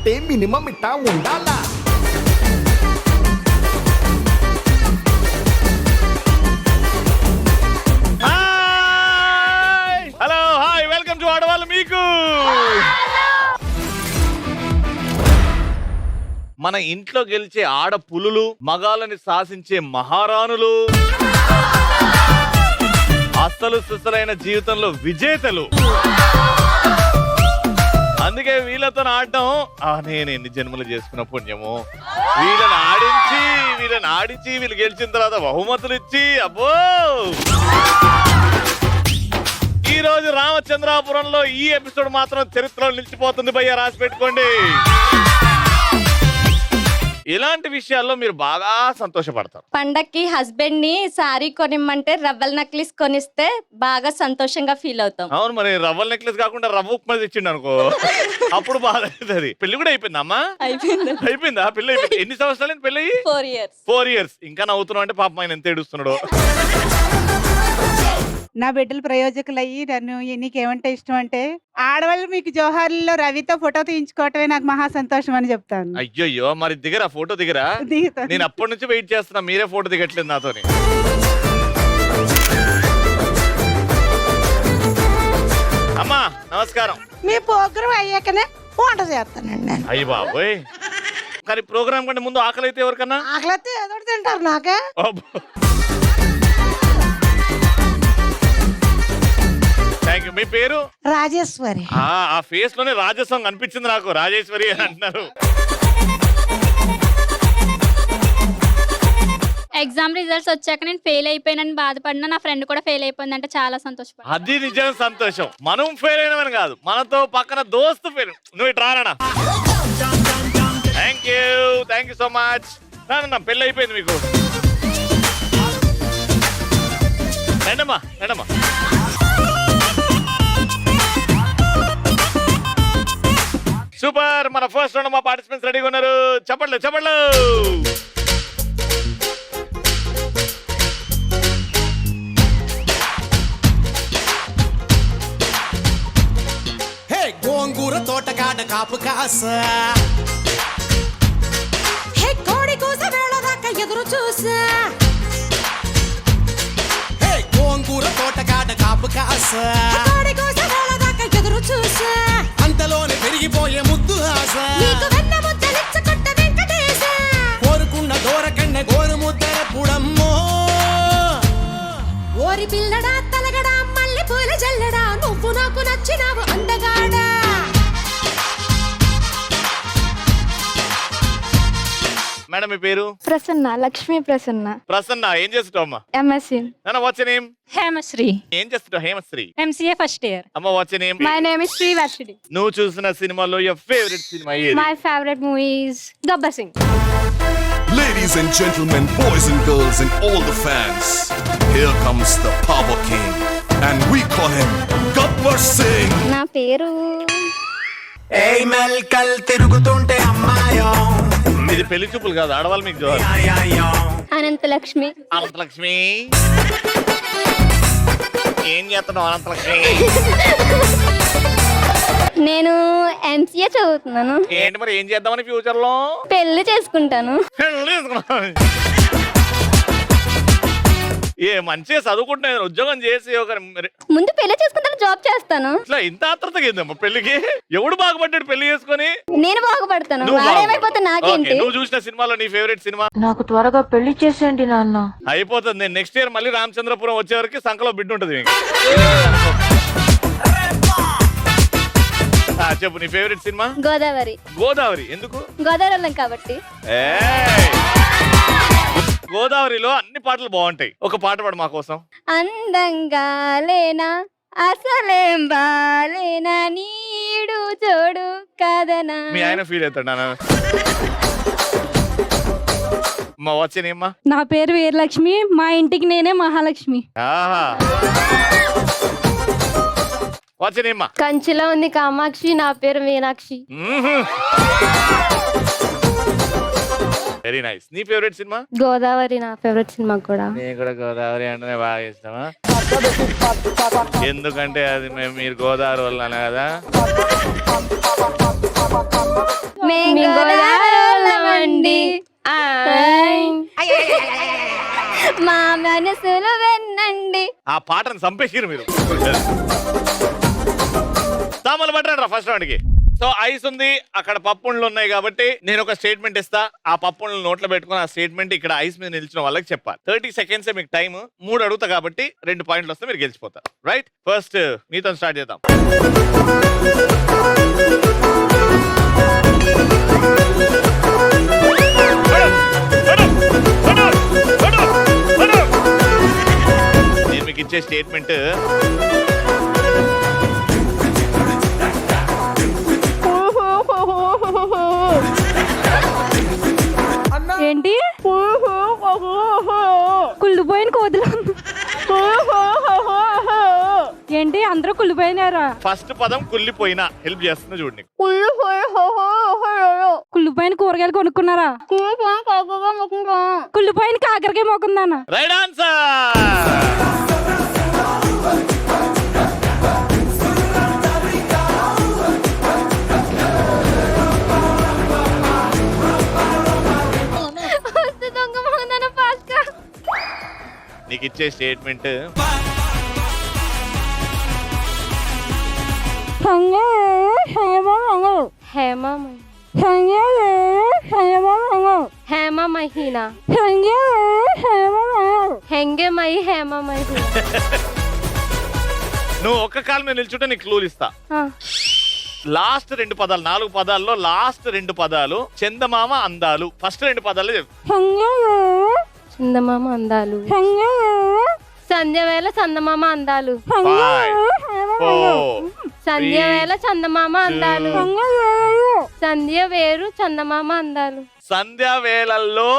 అంటే మినిమం ఇట్టా ఉండాలా. హలో హాయ్ వెల్కమ్ టు ఆడవాళ్ళు మీకు. మన ఇంట్లో గెలిచే ఆడ పులులు, మగాళ్ళని శాసించే మహారాణులు, అస్సలు సుసలైన జీవితంలో విజేతలు. అందుకే వీళ్ళతో ఆడటం నేను ఎన్ని జన్మలు చేసుకున్న పుణ్యము. వీళ్ళని ఆడించి వీళ్ళు గెలిచిన తర్వాత బహుమతులు ఇచ్చి అబ్బో. ఈ రోజు రామచంద్రాపురంలో ఈ ఎపిసోడ్ మాత్రం చరిత్రలో నిలిచిపోతుంది భయ్యా, రాసి పెట్టుకోండి. ఇలాంటి విషయాల్లో మీరు బాగా సంతోషపడతారు. పండక్కి హస్బెండ్ ని సారీ కొనిమ్మంటే రవ్వల నెక్లెస్ కొనిస్తే బాగా సంతోషంగా ఫీల్ అవుతాం. అవును, మరి రవ్వల నెక్లెస్ కాకుండా రవ్వ ఉప్మా తెచ్చిండు అనుకో, అప్పుడు బాధ అవుతుంది. పెళ్లి కూడా అయిపోయిందా అమ్మా? అయిపోయిందా పెళ్లి? అయిపోయింది. ఎన్ని సంవత్సరాలు పెళ్లి? 4 years. ఇంకా నవ్వుతున్నావు అంటే పాపం ఆయన ఎంత ఏడుస్తున్నాడు. నా బిడ్డలు ప్రయోజకులయ్యి నన్ను నీకేమంటే ఇష్టం అంటే ఆడవాళ్ళు మీకు జోహార్లో రవితో ఫోటో తీయించుకోవటమే నాకు మహా సంతోషం అని చెప్తాను. అయ్యో మరి దిగరా, ఫోటో దిగరా. నేను అప్పటి నుంచి వెయిట్ చేస్తున్నా, మీరే ఫోటో దిగట్లేదు నాతోని. అమ్మా నమస్కారం. మీ ప్రోగ్రాం అయ్యాకనే వంట చేస్తానండి నేను. అయ్యి బాబోయ్, కానీ ప్రోగ్రామ్ కంటే ముందు ఆకలి అయితే ఎవరికన్నా? ఆకలి అయితే ఏదో ఒకటి తింటారు నాకే. Thank you. మీ పేరు? రాజేశ్వరి. ఆ ఫేస్ లోనే రాజస్వం కనిపించింది నాకు. రాజేశ్వరి అని అంటున్నారు. ఎగ్జామ్ రిజల్ట్స్ వచ్చాక నేను ఫెయిల్ అయిపోయినని బాధపడినా, నా ఫ్రెండ్ కూడా ఫెయిల్ అయిపోయింది అంటే చాలా సంతోషపడ్డా. అది నిజం సంతోషం. మనం ఫెయిల్ అయినవని కాదు, మనతో పక్కన దోస్తు ఫెయిల్. నువ్వు ఇటు రానా? Thank you so much. నా పెళ్ళి అయిపోయింది మీకు. రండమ్మా. సూపర్. మన ఫస్ట్ రౌండ్ మా పార్టిసిపెంట్స్ రెడీగా ఉన్నారు. చెప్పండి. హే గోంగూర తోటకాడ కాపు కాస, హే కోడి కూస వేళ దాకా ఎదురు చూసా. హే గోంగూర తోటకాడ కాపు కాస, కోడి కూస వేళ దాకా ఎదురు చూసా. అంతలోనే పెరిగిపోయే ముద్దు ఆశ, నీకు వెన్న ముద్దలిచ్చకొట్ట వెంకటేశ. కోరుకున్న దూరకన్న గోరు ముద్దర పుడమ్మో. ఓరి పిల్లడా తలగడా మల్లె పూల జల్లడా, నువ్వు నాకు నచ్చినావు అందగాడా. మేడం మీ పేరు? ప్రసన్న, లక్ష్మీ ప్రసన్న. ప్రసన్న, ఏం చేస్తుంటావు అమ్మా? ఎంఎస్సి. What's name? హేమశ్రీ. ఏం చేస్తుంటావు హేమశ్రీ? MCA first year. అమ్మ what's name? My name is Srivarshini. నువ్వు చూసిన సినిమాలో యువర్ ఫేవరెట్ సినిమా ఏది? My favourite movie is Gabbar Singh. Ladies and gentlemen, boys and girls and all the fans, here comes the Power King and we call him Gabbar Singh. నా పేరు ఏయ్ మెల్కల్ తిరుగుతుంటే అమ్మాయో. ఇది పెళ్లి చూపులు కాదు, ఆడవాళ్ళు మీకు జోహార్. అనంతలక్ష్మి. అనంతలక్ష్మి ఏం చేస్తున్నావు అనంతలక్ష్మి? నేను ఎంసీఏ చదువుతున్నాను. ఏంటి మరి ఏం చేద్దామని ఫ్యూచర్ లో? పెళ్లి చేసుకుంటాను. ఏ మంచిగా చదువుకుంటున్నా, ఉద్యోగం చేసి ఒక ముందు పెళ్లి చేసుకుంటాను, జాబ్ చేస్తాను. ఇట్లా ఇంత ఆత్రతగా ఏందమ్మా పెళ్లికి? ఎవడు బాగుపడ్డాడు పెళ్లి చేసుకొని? నేను బాగుపడతాను. నువ్వు వాడేమైపోతా నాకేంటి? నువ్వు చూసిన సినిమాలో నీ ఫేవరెట్ సినిమా? నాకు త్వరగా పెళ్లి చేసేయండి నాన్న. అయిపోతుంది. నేను నెక్స్ట్ ఇయర్ మళ్ళీ రామచంద్రపురం వచ్చే వరకు సంకలో బిడ్డ ఉంటుంది మీకు. చెప్పు నీ ఫేవరెట్ సినిమా? గోదావరి. గోదావరి ఎందుకు? గోదావరి కాబట్టి. గోదావరిలో అన్ని పాటలు బాగుంటాయి, ఒక పాట పాడు మా కోసం. అందంగా లేనా అసలేం బాలేనా నీడు జోడు కదనా. మీ ఆయన ఫీల్ అవుతాడు. మా వచ్చేనేమ్మా? నా పేరు వీరలక్ష్మి, మా ఇంటికి నేనే మహాలక్ష్మి. వచ్చేనేమ్మా? కంచిలో ఉంది కామాక్షి, నా పేరు మీనాక్షి. Very nice. నీ ఫేవరెట్ సినిమా? గోదావరి నా ఫేవరెట్ సినిమా కూడా. నేను కూడా గోదావరి అంటే బాగా ఇష్టమా? ఎందుకంటే అది మీరు గోదావరి వల్ల కదా. మేఘోదారులమండి మా మనసులు వెన్నండి. ఆ పాటను చంపేసిరు మీరు. సామాన్లు పట్టండి రా ఫస్ట్ రౌండ్ కి. సో ఐస్ ఉంది, అక్కడ పప్పుండ్లు ఉన్నాయి కాబట్టి నేను ఒక స్టేట్మెంట్ ఇస్తా. ఆ పప్పుండ్లు నోట్లో పెట్టుకుని ఆ స్టేట్మెంట్ ఇక్కడ ఐస్ మీద నిలిచిన వాళ్ళకి చెప్పాలి. 30 seconds మీకు టైం. 3 అడుగుతా కాబట్టి 2 పాయింట్లు వస్తే మీరు గెలిచిపోతారు. రైట్, ఫస్ట్ మీతో స్టార్ట్ చేద్దాం. నేను మీకు ఇచ్చే స్టేట్మెంట్ ఏంటి కుళ్ళిపోయిన కోతులు ఏంటి అందరూ కుళ్ళిపోయినారా? ఫస్ట్ పదం కుళ్ళిపోయినా. హెల్ప్ చేస్తున్నా చూడండి. కుళ్ళిపోయిన కూరగాయలు కొనుక్కున్నారా? కుళ్ళిపోయిన కాకరకాయ మొక్కుందానా? Right answer. నీకు ఇచ్చే స్టేట్మెంట్ నువ్వు ఒక్క కాలు మీద నిల్చుంటే నీకు క్లూలు ఇస్తా. లాస్ట్ 2 పదాలు, 4 పదాల్లో లాస్ట్ 2 పదాలు చందమామ అందాలు. ఫస్ట్ 2 పదాలు చెప్పు. చందమామ అందాలు, సంధ్యవేళ చందమామ అందాలు, 5 4 సంధ్యవేళ చందమామ అందాలు, సంధ్య వేరు చందమామ అందాలు, సంధ్యా వేళల్లో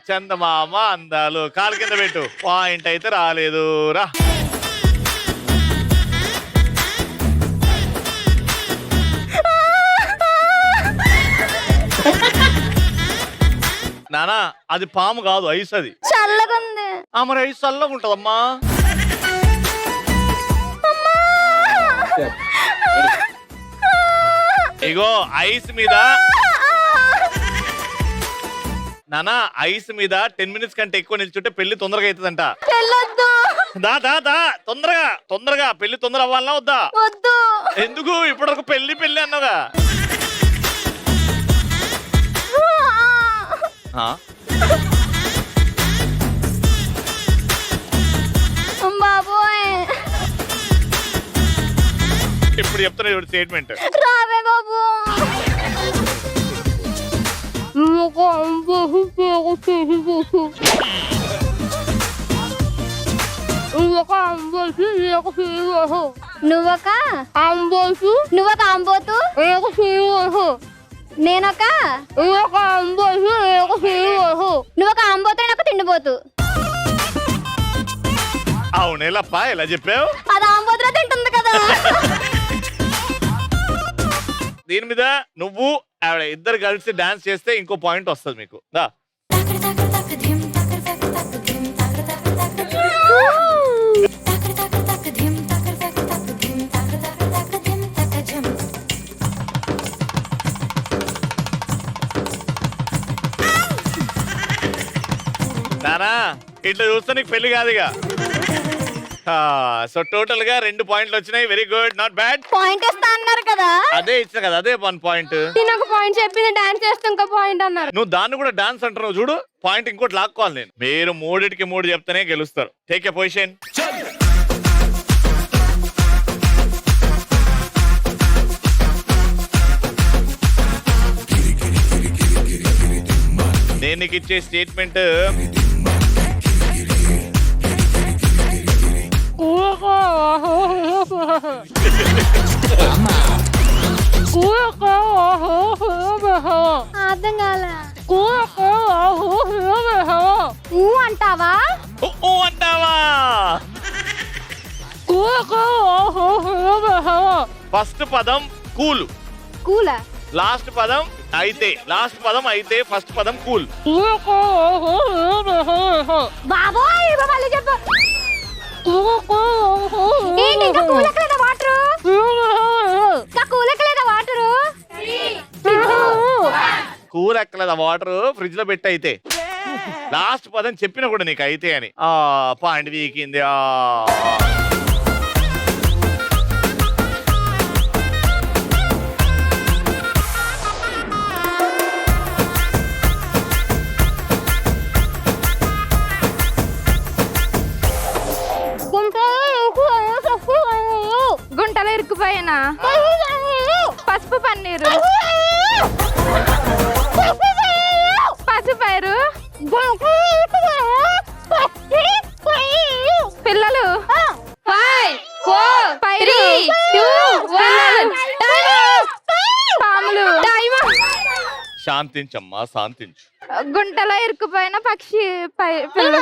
చందమామ అందాలు. కాలు కింద పెట్టు. పాయింట్ అయితే రాలేదు. రా నానా, అది పాము కాదు, ఐస్. అది చల్లగుంది. మరి ఐస్ చల్లగా ఉంటదమ్మా. ఇగో ఐస్ మీద నానా, ఐస్ మీద 10 minutes కంటే ఎక్కువ నిల్చుంటే పెళ్లి తొందరగా అవుతుందంట. దా దా దా తొందరగా తొందరగా పెళ్లి తొందర అవ్వాలన్నా వద్దా? ఎందుకు? ఇప్పటివరకు పెళ్లి పెళ్లి అన్నాగా. బాబోయ్, ఇప్పుడు చెప్తున్నా స్టేట్మెంట్. రావే బాబు. నువ్వొక ఆంబోతు, నేనొక నువ్వొక ఆంబోతు, నేను ఒక తిండిపోతు. అవునేలప్ప, ఎలా చెప్పావు? అది ఆంబోతులో తింటుంది కదా. దీని మీద నువ్వు ఆవిడ ఇద్దరు కలిసి డాన్స్ చేస్తే ఇంకో పాయింట్ వస్తుంది మీకు. దా నానా, ఇట్లా చూస్తే నీకు పెళ్లి కాదుగా. సో టోటల్ గా 2 పాయింట్లు వచ్చినాయి. Very good, not bad. Point ఇస్తా అన్నారు కదా. అదే ఇచ్చిన కదా, అదే 1 పాయింట్. నేను ఒక పాయింట్ చెప్పింది డాన్స్ చేస్తే ఇంకో పాయింట్ అన్నారు. నువ్వు దాన్ని కూడా డాన్స్ అంటున్నావు చూడు. పాయింట్ ఇంకోటి లాక్కోవాలి నేను. మీరు 3కి 3 చెప్తేనే గెలుస్తారు. Take a position. నేను నీకు ఇచ్చే స్టేట్మెంట్ అర్థం కాల. అంటావా? అంటావా? ఫస్ట్ పదం కూల్. కూలా? లాస్ట్ పదం అయితే. లాస్ట్ పదం అయితే, ఫస్ట్ పదం కూల్. బాబోయ్, మళ్ళీ చెప్పు. ఏంటి ఇంకా కూలెక్కలేదా వాటరు? ఇంకా కూలెక్కలేదా వాటరు? కూల్ ఎక్కలేదు ఆ వాటర్ ఫ్రిడ్జ్ లో పెట్టి అయితే లాస్ట్ పదం చెప్పినా కూడా నీకు అయితే అని పాయింట్ వీకింది గుంటలో ఇరుక్కుపోయినా పసుపు పన్నీరు పసుపైరు పిల్లలు 5 4 3 2 1 పాములు శాంతించమ్మా శాంతించు. గుంటలో ఇరుక్కుపోయిన పక్షి పిల్లలు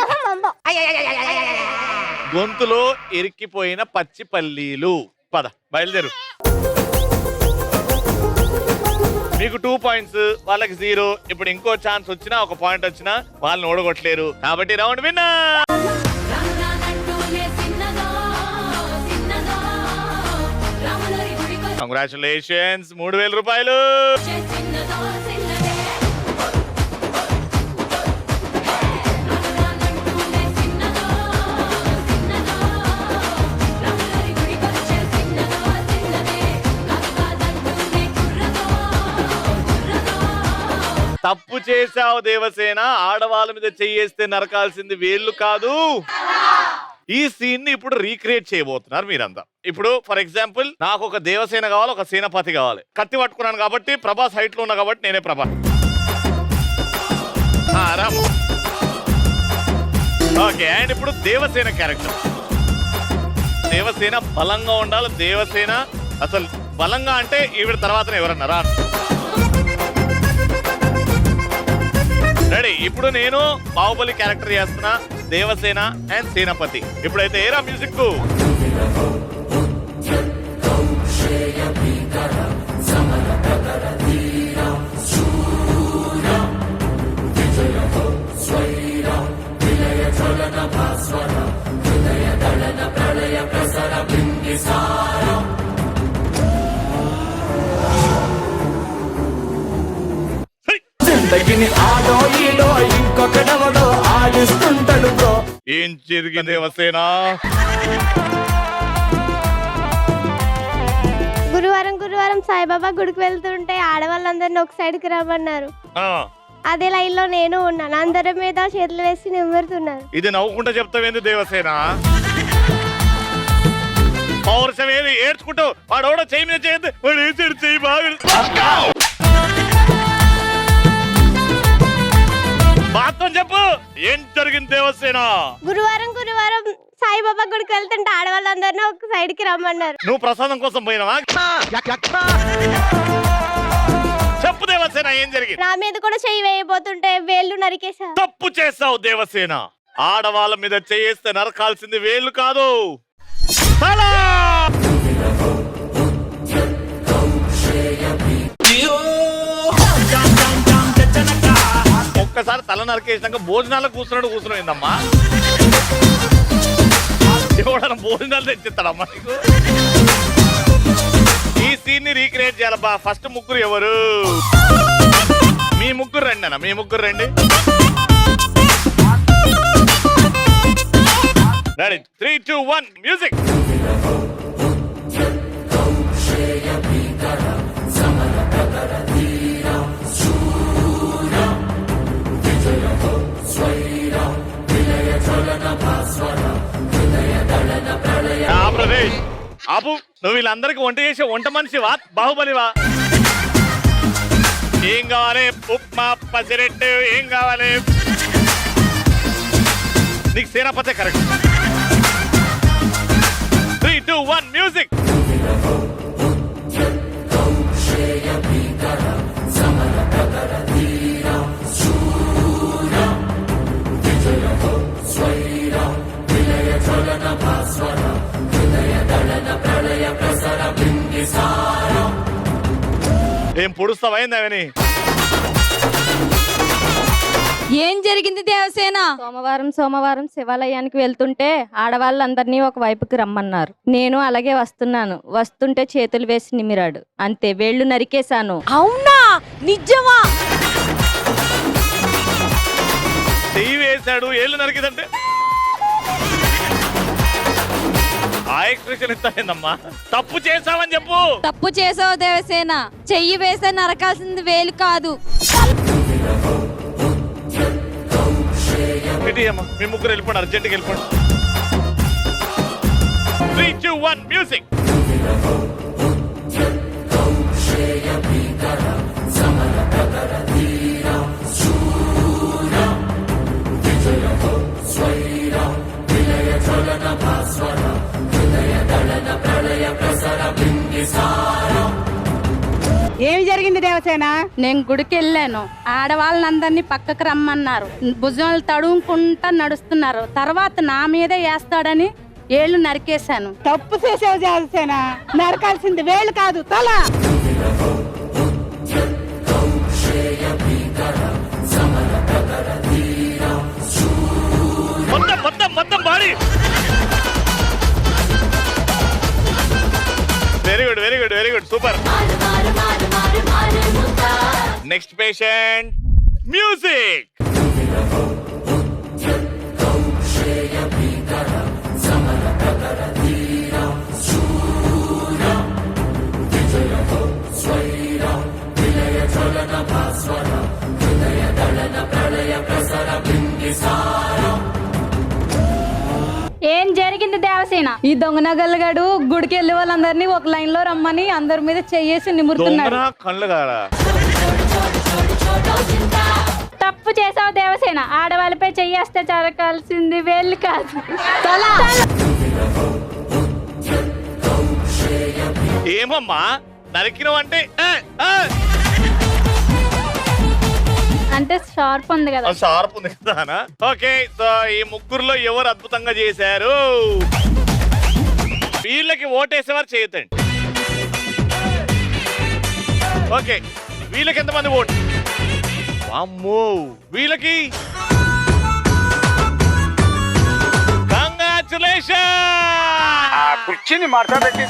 గొంతులో ఇరిక్కిపోయిన పచ్చి పల్లీలు. పద బయలుదేరు. మీకు 2 పాయింట్స్, వాళ్ళకి 0. ఇప్పుడు ఇంకో ఛాన్స్ వచ్చినా, ఒక పాయింట్ వచ్చినా వాళ్ళని ఓడగొట్టలేరు. కాబట్టి రౌండ్ విన్నర్. కంగ్రాచులేషన్స్, 3000 రూపాయలు. తప్పు చేశావు దేవసేన. ఆడవాళ్ళ మీద చెయ్యేస్తే నరకాల్సింది వేళ్ళు కాదు. ఈ సీన్ ని ఇప్పుడు రీక్రియేట్ చేయబోతున్నారు మీరంతా. ఇప్పుడు ఫర్ ఎగ్జాంపుల్ నాకు ఒక దేవసేన కావాలి, ఒక సేనాపతి కావాలి. కత్తి పట్టుకున్నాను కాబట్టి, ప్రభాస్ హైట్ లో ఉన్నా కాబట్టి నేనే ప్రభాస్. ఓకే, అండ్ ఇప్పుడు దేవసేన క్యారెక్టర్. దేవసేన బలంగా ఉండాలి. దేవసేన అసలు బలంగా అంటే ఈవిడ తర్వాత ఎవరన్నారా? రెడీ. ఇప్పుడు నేను బాహుబలి క్యారెక్టర్ చేస్తున్నా, దేవసేన అండ్ సేనాపతి. ఇప్పుడైతే ఏరా మ్యూజిక్. ఏం జరిగింది దేవసేన? గురువారం సాయిబాబా గుడికి వెళ్తుంటే ఆడవాళ్ళందరినీ ఒక సైడ్ కి రమ్మన్నారు. అదే లైన్ లో నేను ఉన్నాను. అందరి మీద చేతులు వేసి నిమ్మరుతున్నారు. ఇది నవ్వుకుంటా చెప్తావేంది దేవసేన? పౌరుషం ఏది? ఏడ్చుకుంటూ వాడు చెయ్యి మీద చేయద్దు, వాడు ఏడ్చాడు చెయ్యి బాగా. మాత్రం చెప్పు, ఏం జరిగింది దేవసేన? గురువారం సాయిబాబా గుడికి వెళ్తుంటే ఆడవాళ్ళందరినీ ఒక సైడ్ కి రమ్మన్నారు. నువ్వు ప్రసాదం కోసం పోయినావా? చెప్పు దేవసేన, ఏం జరిగింది? నా మీద కూడా చెయ్యి వేయబోతుంటే వేళ్ళు నరికేశారు. తప్పు చేసావు దేవసేన. ఆడవాళ్ళ మీద చేయేస్తే నరకాల్సింది వేళ్ళు కాదు. ఒక్కసారి తల నరికేసినాక భోజనాలకు కూర్చున్నాయిందమ్మా. ఎవడన్నా భోజనాలు తెచ్చిస్తాడమ్మా నీకు? ఈ సీన్ ని రీక్రియేట్ చేయాలబ్బా. ఫస్ట్ ముగ్గురు ఎవరు? మీ ముగ్గురు రండి అన్న, మీ ముగ్గురు రండి. Ready, 3 2 1 music. ప్రదేశ్ ఆపు. నువ్వు వీళ్ళందరికీ వంట చేసే వంట మనిషివా, బాహుబలివా? ఏం కావాలి? ఉప్మా, పసిరెట్టు, ఏం కావాలి నీకు? సేనాపతి కరెక్ట్. 3 2 1 మ్యూజిక్. ఏం పొడుస్తావైందని? ఏం జరిగింది దేవసేన? సోమవారం శివాలయానికి వెళ్తుంటే ఆడవాళ్ళందరినీ ఒక వైపుకి రమ్మన్నారు. నేను అలాగే వస్తుంటే చేతులు వేసి నిమిరాడు. అంతే, వేళ్ళు నరికేశాను. అవునా? నిజమా? చేశాడు ఏళ్ళు నరికిదంటే ఆ ఎక్స్ప్రెషన్ ఇస్తాయిందమ్మా. తప్పు చేసావని చెప్పు. తప్పు చేసావు దేవసేన, చెయ్యి వేస్తే నరకాల్సింది వేలు కాదు. అమ్మా మీ ముగ్గురు వెళ్ళిపోండి, అర్జెంట్గా వెళ్ళిపోండి. 3, 2, 1 మ్యూజిక్. ఏమి జరిగింది దేవసేన? నేను గుడికి వెళ్ళాను, ఆడవాళ్ళందరినీ పక్కకు రమ్మన్నారు, భుజాలు తడుముకుంటా నడుస్తున్నారు, తర్వాత నా మీదే వేస్తాడని ఏళ్ళు నరికేశాను. తప్పు చేసావు దేవసేన, నరకాల్సింది వేలు కాదు తల. మొత్తం body. Very good super. Next patient music. ఏం జరిగింది దేవసేన? ఈ దొంగ నగలుగాడు గుడికి వెళ్ళే వాళ్ళందరినీ ఒక లైన్ లో రమ్మని అందరి మీద చెయ్యేసి నిమురుతున్నాడు. కళ్ళు కాడా? తప్పు చేసావు దేవసేన, ఆడవాళ్ళపై చెయ్యేస్తే జరగాల్సింది వేళ్ళు కాదు తల. ఏమమ్మా నరికినవు అంటే? అంటే షార్ప్ ఉంది కదా. షార్ప్ ఉంది కదా. ఓకే, సో ఈ ముగ్గురులో ఎవరు అద్భుతంగా చేశారు? వీళ్ళకి ఓటేసేవారు చేయతండి. ఓకే, వీళ్ళకి ఎంతమంది ఓటు? అమ్మో, వీళ్ళకి కంగ్రాచులేషన్. కుర్చీని మార్చబెట్టి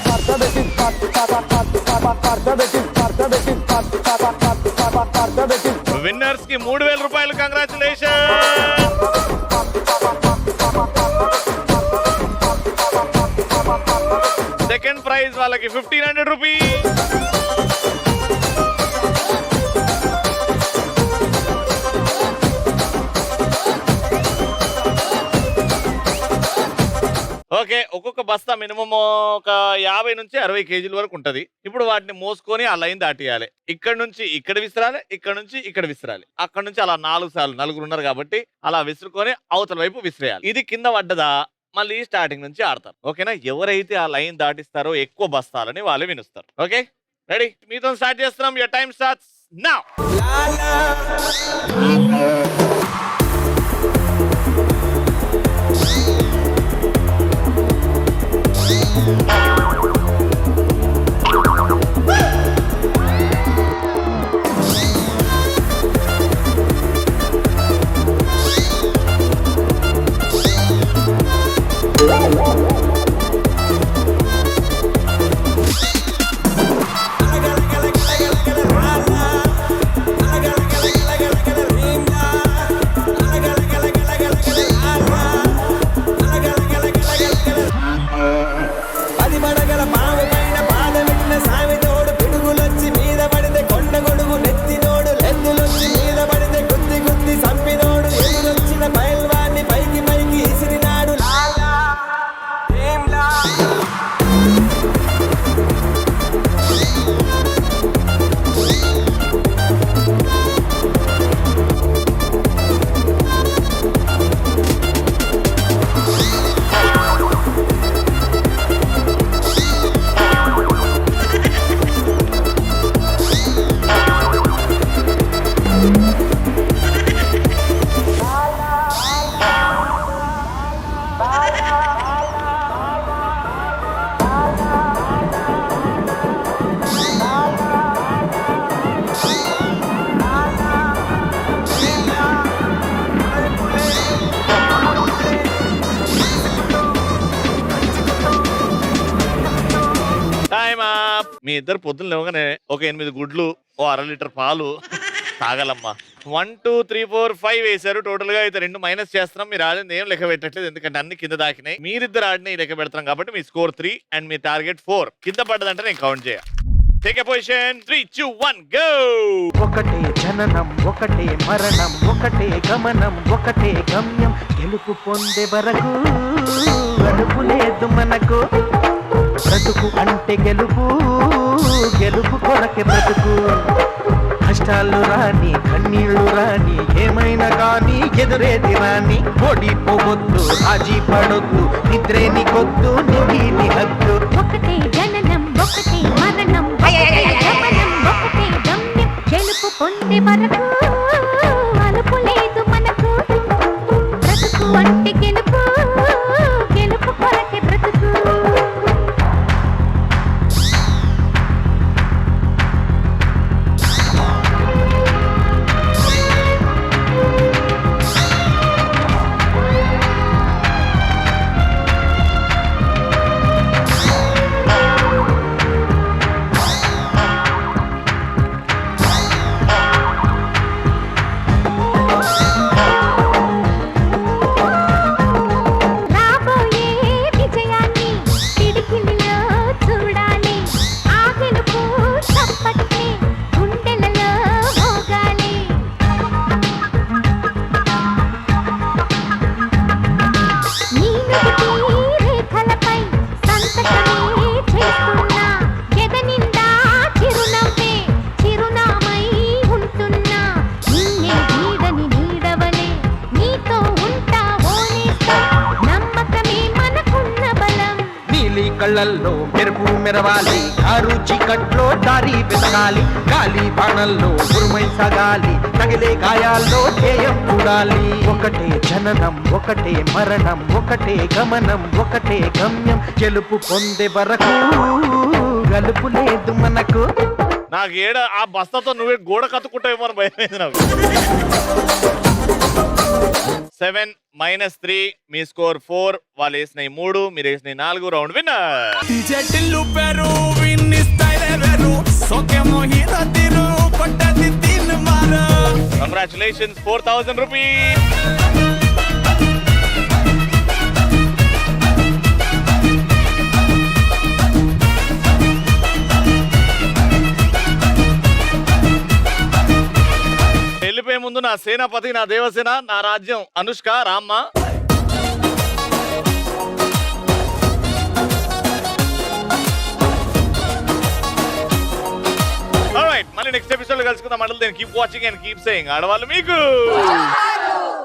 విన్నర్స్ కి 3000 రూపాయలు. కంగ్రాచులేషన్. సెకండ్ ప్రైజ్ వాళ్ళకి 1500 రూపీస్. ఓకే, ఒక్కొక్క బస్తా మినిమం ఒక 50 నుంచి 60 కేజీల వరకు ఉంటది. ఇప్పుడు వాటిని మోసుకొని ఆ లైన్ దాటియాలి. ఇక్కడ నుంచి ఇక్కడ విసిరాలి, ఇక్కడ నుంచి ఇక్కడ విసిరాలి, అక్కడ నుంచి అలా 4 సార్లు, నలుగురు ఉన్నారు కాబట్టి అలా విసురుకొని అవతల వైపు విసిరేయాలి. ఇది కింద పడ్డదా మళ్ళీ స్టార్టింగ్ నుంచి ఆడతారు. ఓకేనా? ఎవరైతే ఆ లైన్ దాటిస్తారో ఎక్కువ బస్తాలని వాళ్ళు వినుస్తారు. Okay, ready? మీతో స్టార్ట్ చేస్తున్నాం. Your time starts now. మీ ఇద్దరు పొద్దున్న లేవగానే ఒక 8 గుడ్లు, ఓ 1/2 లీటర్ పాలు, తాగలమ్మా 1 2 3 4 5 వేశారు టోటల్ గా. అయితే 2 మైనస్ చేస్తున్నాం. మీరు ఆడింది ఏం లెక్క పెట్టట్లేదు ఎందుకంటే అన్ని కింద దాకినాయి. మీరిద్దరు ఆడిన లెక్క పెడతాం కాబట్టి మీ స్కోర్ 3 అండ్ మీ టార్గెట్ 4. కింద పడ్డదంటే నేను కౌంట్ చేయ. Take a position 3 2 1 go. ఒకటే జననం ఒకటే మరణం ఒకటే గమనం ఒకటే గమ్యం గెలుపు పొందే వరకు అలుపు లేదు మనకు. బ్రతుకు అంటే గెలుపు గెలుపు కొరకే బ్రతుకు. కష్టాలు రాని కన్నీళ్లు రాని ఏమైనా కానీ ఎదురేది రాని. ఓడిపోవద్దు రాజీ పడొద్దు నిద్రే నీకొద్దు నీకి హద్దు. ఒకటే జననం ఒకటే మరణం ఒకటే గమనం ఒకటే గమ్యం గెలుపు పొందే వరకు అలుపు లేదు మనకు. బ్రతుకు అంటే గెలుపు గెలుపు కొరకే బ్రతుకు. కళ్ళల్లో మెరుపు మెరవాలి కారు చీకట్లో దారి వెతకాలి. గాలి బాణల్లో ఉరుమై సాగాలి తగిలే గాయాల్లో ధ్యేయం చూడాలి. ఒకటే జననం ఒకటే మరణం ఒకటే గమనం ఒకటే గమ్యం గెలుపు పొందే వరకు గలుపు లేదు మనకు. నాకు ఏడ ఆ బస్తాతో నువ్వే గోడ కత్తుకుంటావేమో అని భయమైంది నాకు. 7 మైనస్ 3 మీ స్కోర్ 4. వాళ్ళు వేసినాయి 3 మీరు వేసినాయి 4. Round winner. జటిల్లు పెరు విన్ని స్టైల్ వెరు సోకేమో హీరో తిరు కొట్టది తిన్ మారు. Congratulations 4000 rupees. వెళ్ళిపోయే ముందు నా సేనాపతి నా దేవసేన నా రాజ్యం అనుష్క రామ్మ. మళ్ళీ నెక్స్ట్ ఎపిసోడ్ లో కలుసుకుందాం. మండలి keep watching and keep saying ఆడవాళ్ళు మీకు